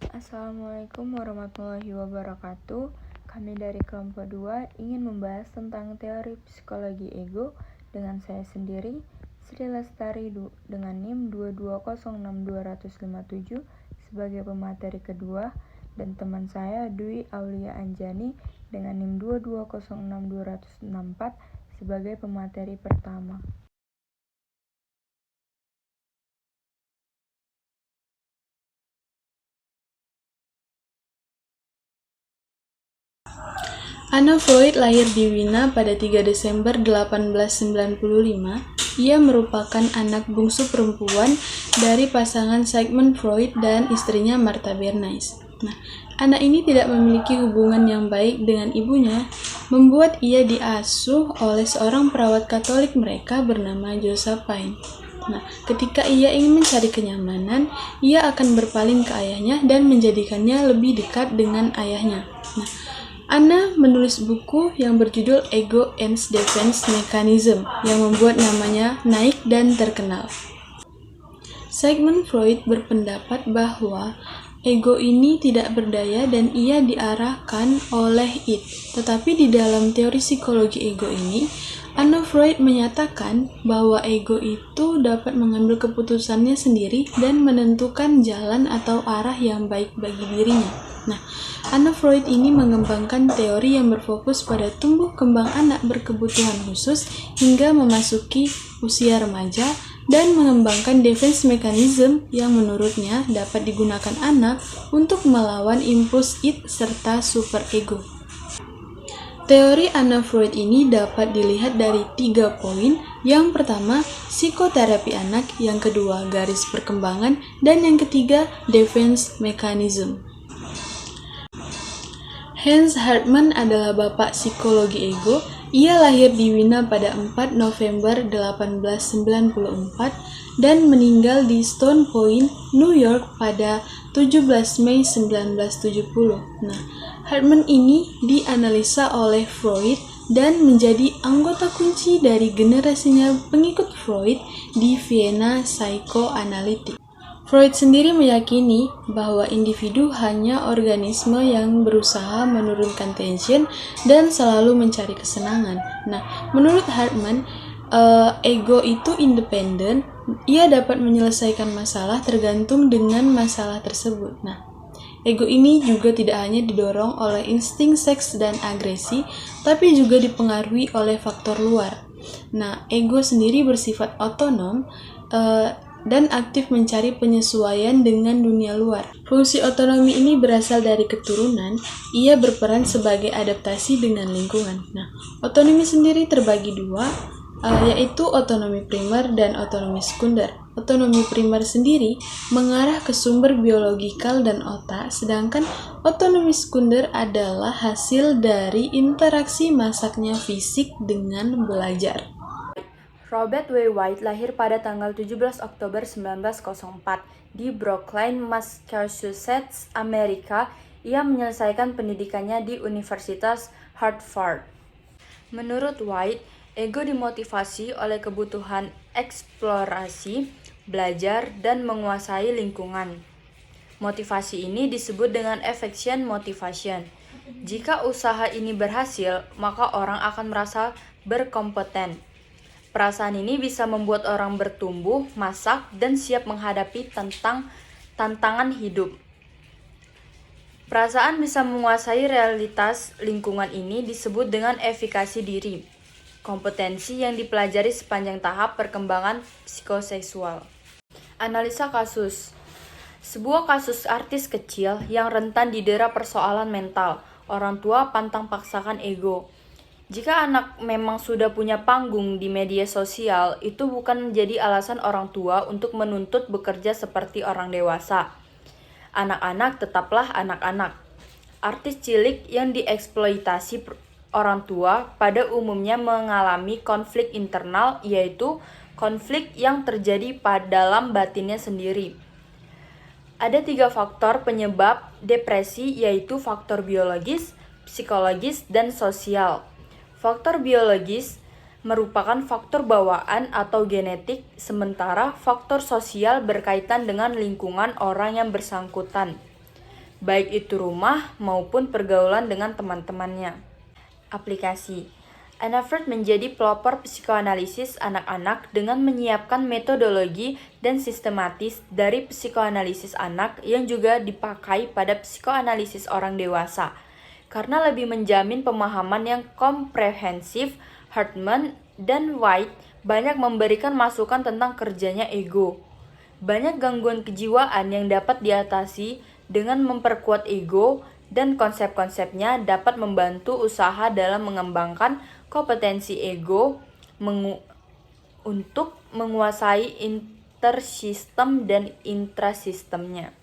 Assalamualaikum warahmatullahi wabarakatuh. Kami dari kelompok 2 ingin membahas tentang teori psikologi ego dengan saya sendiri, Sri Lestari dengan NIM 2206257 sebagai pemateri kedua, dan teman saya Dwi Aulia Anjani dengan NIM 2206264 sebagai pemateri pertama. Anna Freud lahir di Wina pada 3 Desember 1895. Ia merupakan anak bungsu perempuan dari pasangan Sigmund Freud dan istrinya Martha Bernays. Anak ini tidak memiliki hubungan yang baik dengan ibunya, membuat ia diasuh oleh seorang perawat Katolik mereka bernama Josephine. Ketika ia ingin mencari kenyamanan, ia akan berpaling ke ayahnya dan menjadikannya lebih dekat dengan ayahnya. Anna menulis buku yang berjudul Ego and Defense Mechanism yang membuat namanya naik dan terkenal. Sigmund Freud berpendapat bahwa ego ini tidak berdaya dan ia diarahkan oleh id. Tetapi di dalam teori psikologi ego ini, Anna Freud menyatakan bahwa ego itu dapat mengambil keputusannya sendiri dan menentukan jalan atau arah yang baik bagi dirinya. Anna Freud ini mengembangkan teori yang berfokus pada tumbuh kembang anak berkebutuhan khusus hingga memasuki usia remaja dan mengembangkan defense mechanism yang menurutnya dapat digunakan anak untuk melawan impuls id serta superego. Teori Anna Freud ini dapat dilihat dari 3 poin. Yang pertama, psikoterapi anak, yang kedua, garis perkembangan, dan yang ketiga, defense mechanism. Hans Hartmann adalah bapak psikologi ego. Ia lahir di Wina pada 4 November 1894 dan meninggal di Stone Point, New York pada 17 Mei 1970. Hartmann ini dianalisa oleh Freud dan menjadi anggota kunci dari generasinya pengikut Freud di Vienna Psychoanalytic. Freud sendiri meyakini bahwa individu hanya organisme yang berusaha menurunkan tension dan selalu mencari kesenangan. Menurut Hartmann, ego itu independen, ia dapat menyelesaikan masalah tergantung dengan masalah tersebut. Ego ini juga tidak hanya didorong oleh insting seks dan agresi, tapi juga dipengaruhi oleh faktor luar. Ego sendiri bersifat otonom, dan aktif mencari penyesuaian dengan dunia luar. Fungsi otonomi ini berasal dari keturunan. Ia berperan sebagai adaptasi dengan lingkungan. Otonomi sendiri terbagi 2, yaitu otonomi primer dan otonomi sekunder. Otonomi primer sendiri mengarah ke sumber biologikal dan otak, sedangkan otonomi sekunder adalah hasil dari interaksi masaknya fisik dengan belajar. Robert W. White lahir pada tanggal 17 Oktober 1904 di Brookline, Massachusetts, Amerika. Ia menyelesaikan pendidikannya di Universitas Harvard. Menurut White, ego dimotivasi oleh kebutuhan eksplorasi, belajar, dan menguasai lingkungan. Motivasi ini disebut dengan affection motivation. Jika usaha ini berhasil, maka orang akan merasa berkompeten. Perasaan ini bisa membuat orang bertumbuh, masak, dan siap menghadapi tantangan hidup. Perasaan bisa menguasai realitas lingkungan ini disebut dengan efikasi diri, kompetensi yang dipelajari sepanjang tahap perkembangan psikoseksual. Analisa kasus. Sebuah kasus artis kecil yang rentan didera persoalan mental. Orang tua pantang paksakan ego. Jika anak memang sudah punya panggung di media sosial, itu bukan menjadi alasan orang tua untuk menuntut bekerja seperti orang dewasa. Anak-anak tetaplah anak-anak. Artis cilik yang dieksploitasi orang tua pada umumnya mengalami konflik internal, yaitu konflik yang terjadi dalam batinnya sendiri. Ada 3 faktor penyebab depresi, yaitu faktor biologis, psikologis, dan sosial. Faktor biologis merupakan faktor bawaan atau genetik, sementara faktor sosial berkaitan dengan lingkungan orang yang bersangkutan. baik itu rumah maupun pergaulan dengan teman-temannya. Aplikasi. Anna Freud menjadi pelopor psikoanalisis anak-anak dengan menyiapkan metodologi dan sistematis dari psikoanalisis anak yang juga dipakai pada psikoanalisis orang dewasa. Karena lebih menjamin pemahaman yang komprehensif, Hartman dan White banyak memberikan masukan tentang kerjanya ego. Banyak gangguan kejiwaan yang dapat diatasi dengan memperkuat ego, dan konsep-konsepnya dapat membantu usaha dalam mengembangkan kompetensi ego untuk menguasai intersistem dan intrasistemnya.